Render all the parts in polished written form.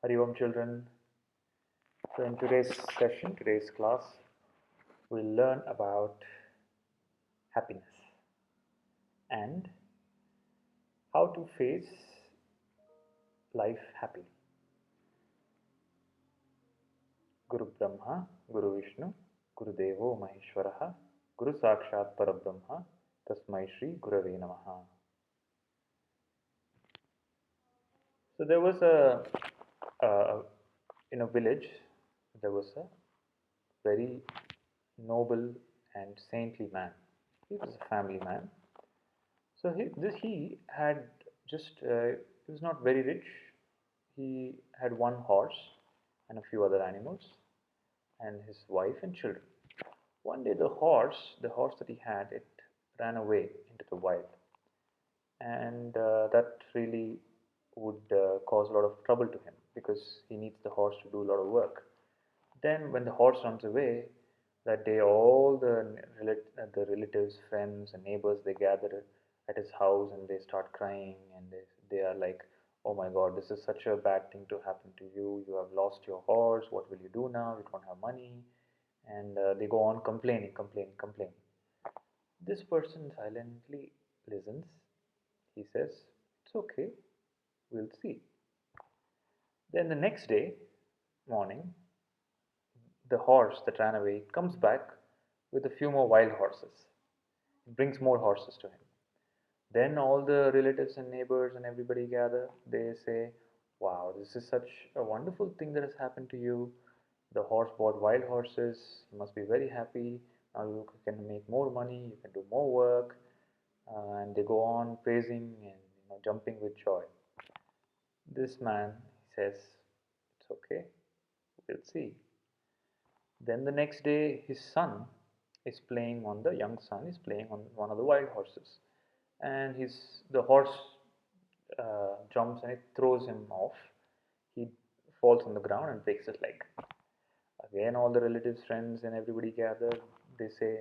Hari Om children. So in today's session, today's class, we'll learn about happiness and how to face life happily. Guru Brahma, Guru Vishnu, Guru Devo Maheshwaraha, Guru Sakshat Parabrahma, Tasmai Shri Gurave Namaha. So there was in a village, there was a very noble and saintly man. He was a family man. So he had he was not very rich. He had one horse and a few other animals, and his wife and children. One day the horse that he had, it ran away into the wild, and that really would cause a lot of trouble to him because he needs the horse to do a lot of work. Then, when the horse runs away, that day all the relatives, friends, and neighbors, they gather at his house and they start crying, and they are like, "Oh my God, this is such a bad thing to happen to you. You have lost your horse. What will you do now? You don't have money." And they go on complaining, complaining, complaining. This person silently listens. He says, "It's okay. We'll see." Then the next day morning, the horse that ran away comes back with a few more wild horses. It brings more horses to him. Then all the relatives and neighbors and everybody gather. They say, "Wow, this is such a wonderful thing that has happened to you. The horse bought wild horses. You must be very happy. Now you can make more money. You can do more work." And they go on praising and jumping with joy. This man says, "It's okay. We'll see." Then the next day, his son is playing on the young son is playing on one of the wild horses, and the horse jumps and it throws him off. He falls on the ground and breaks his leg. Again, all the relatives, friends, and everybody gather. They say,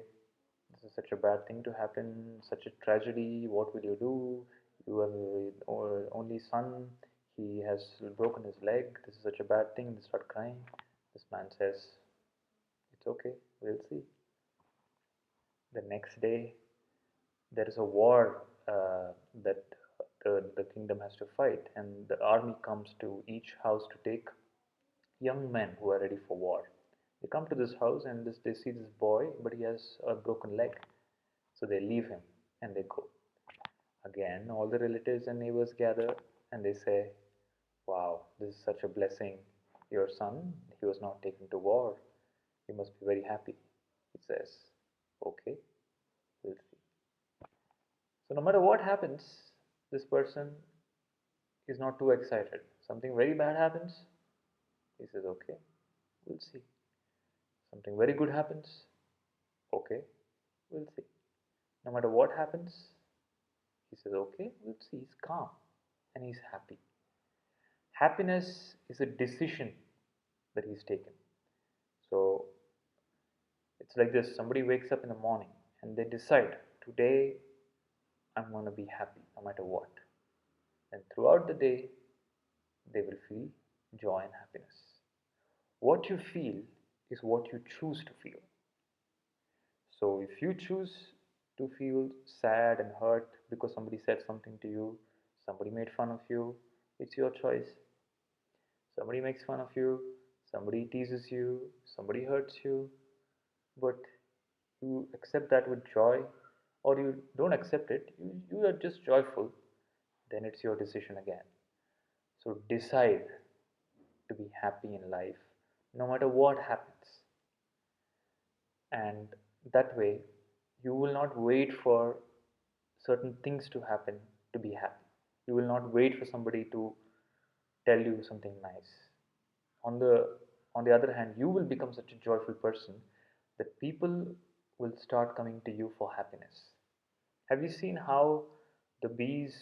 "This is such a bad thing to happen, such a tragedy. What will you do? You have your only son. He has broken his leg. This is such a bad thing." They start crying. This man says, "It's okay. We'll see." The next day, there is a war that the kingdom has to fight, and the army comes to each house to take young men who are ready for war. They come to this house and they see this boy, but he has a broken leg. So they leave him and they go. Again, all the relatives and neighbors gather and they say, "Wow, this is such a blessing. Your son, he was not taken to war. You must be very happy." He says, "Okay, we'll see." So no matter what happens, this person is not too excited. Something very bad happens, he says, "Okay, we'll see." Something very good happens, "Okay, we'll see." No matter what happens, he says, "Okay, we'll see." He's calm and he's happy. Happiness is a decision that he's taken. So it's like this: somebody wakes up in the morning and they decide, "Today I'm going to be happy no matter what." And throughout the day, they will feel joy and happiness. What you feel is what you choose to feel. So if you choose to feel sad and hurt because somebody said something to you, somebody made fun of you, it's your choice. Somebody makes fun of you, somebody teases you, somebody hurts you, but you accept that with joy, or you don't accept it, you are just joyful, then it's your decision again. So decide to be happy in life no matter what happens. And that way, you will not wait for certain things to happen to be happy. You will not wait for somebody to tell you something nice. On the other hand, you will become such a joyful person that people will start coming to you for happiness. Have you seen how the bees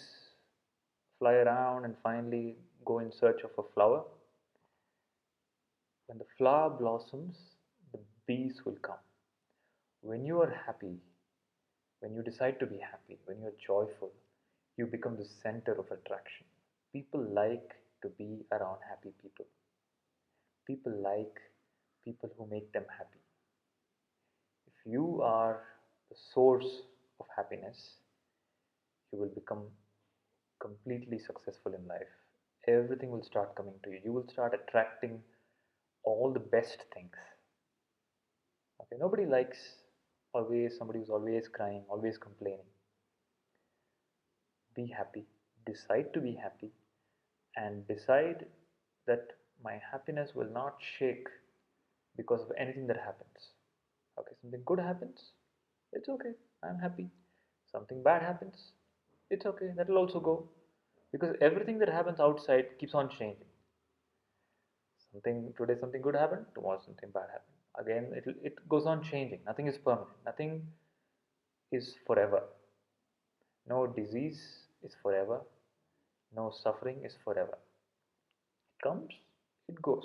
fly around and finally go in search of a flower? When the flower blossoms, the bees will come. When you are happy, when you decide to be happy, when you're joyful, you become the center of attraction. People like to be around happy people. People like people who make them happy. If you are the source of happiness, you will become completely successful in life. Everything will start coming to you. You will start attracting all the best things. Okay, nobody likes always somebody who's always crying, always complaining. Be happy, decide to be happy, and decide that my happiness will not shake because of anything that happens. Okay, something good happens, it's okay, I'm happy. Something bad happens, it's okay, that will also go. Because everything that happens outside keeps on changing. Something today, something good happened, tomorrow something bad happened. Again, it goes on changing. Nothing is permanent. Nothing is forever. No disease is forever. No suffering is forever. It comes, it goes.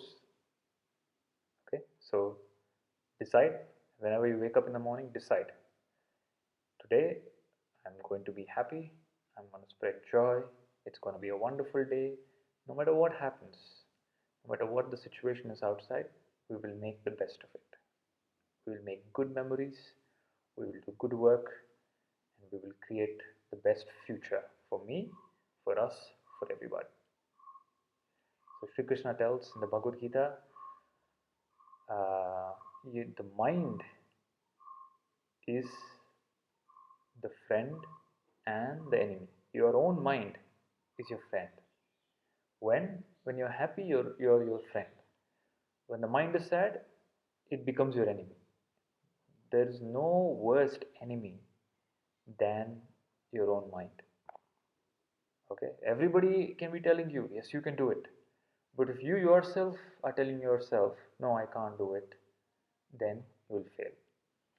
Okay, so decide whenever you wake up in the morning, decide today I'm going to be happy, I'm going to spread joy, it's going to be a wonderful day. No matter what happens, no matter what the situation is outside, we will make the best of it. We will make good memories, we will do good work, and we will create the best future for me, for us, for everybody. So Sri Krishna tells in the Bhagavad Gita, the mind is the friend and the enemy. Your own mind is your friend. When you're happy, you're your friend. When the mind is sad, it becomes your enemy. There is no worst enemy than your own mind. Okay, everybody can be telling you, yes, you can do it. But if you yourself are telling yourself, no, I can't do it, then you will fail.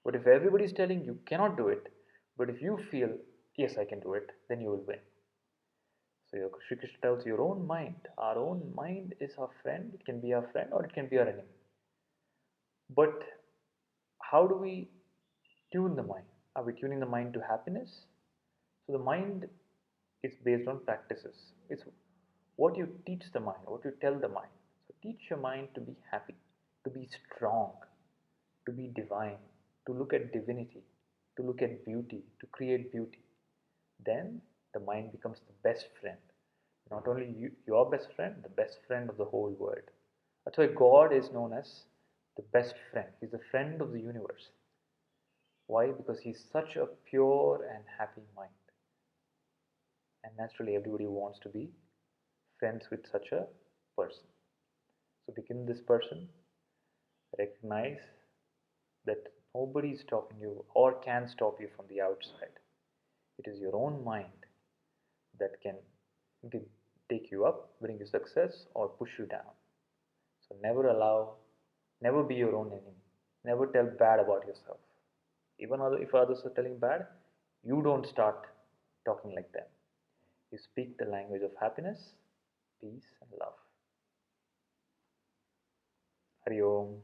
But if everybody is telling you cannot do it, but if you feel, yes, I can do it, then you will win. So Shri Krishna tells your own mind, our own mind is our friend, it can be our friend or it can be our enemy. But how do we tune the mind? Are we tuning the mind to happiness? So the mind is based on practices. It's what you teach the mind, what you tell the mind. So teach your mind to be happy, to be strong, to be divine, to look at divinity, to look at beauty, to create beauty. Then the mind becomes the best friend. Not only you, your best friend, the best friend of the whole world. That's why God is known as the best friend. He's the friend of the universe. Why? Because he's such a pure and happy mind. And naturally, everybody wants to be friends with such a person. So become this person, recognize that nobody is stopping you or can stop you from the outside. It is your own mind that can give, take you up, bring you success, or push you down. So never be your own enemy. Never tell bad about yourself. Even if others are telling bad, you don't start talking like them. You speak the language of happiness, peace, and love. Hari Om.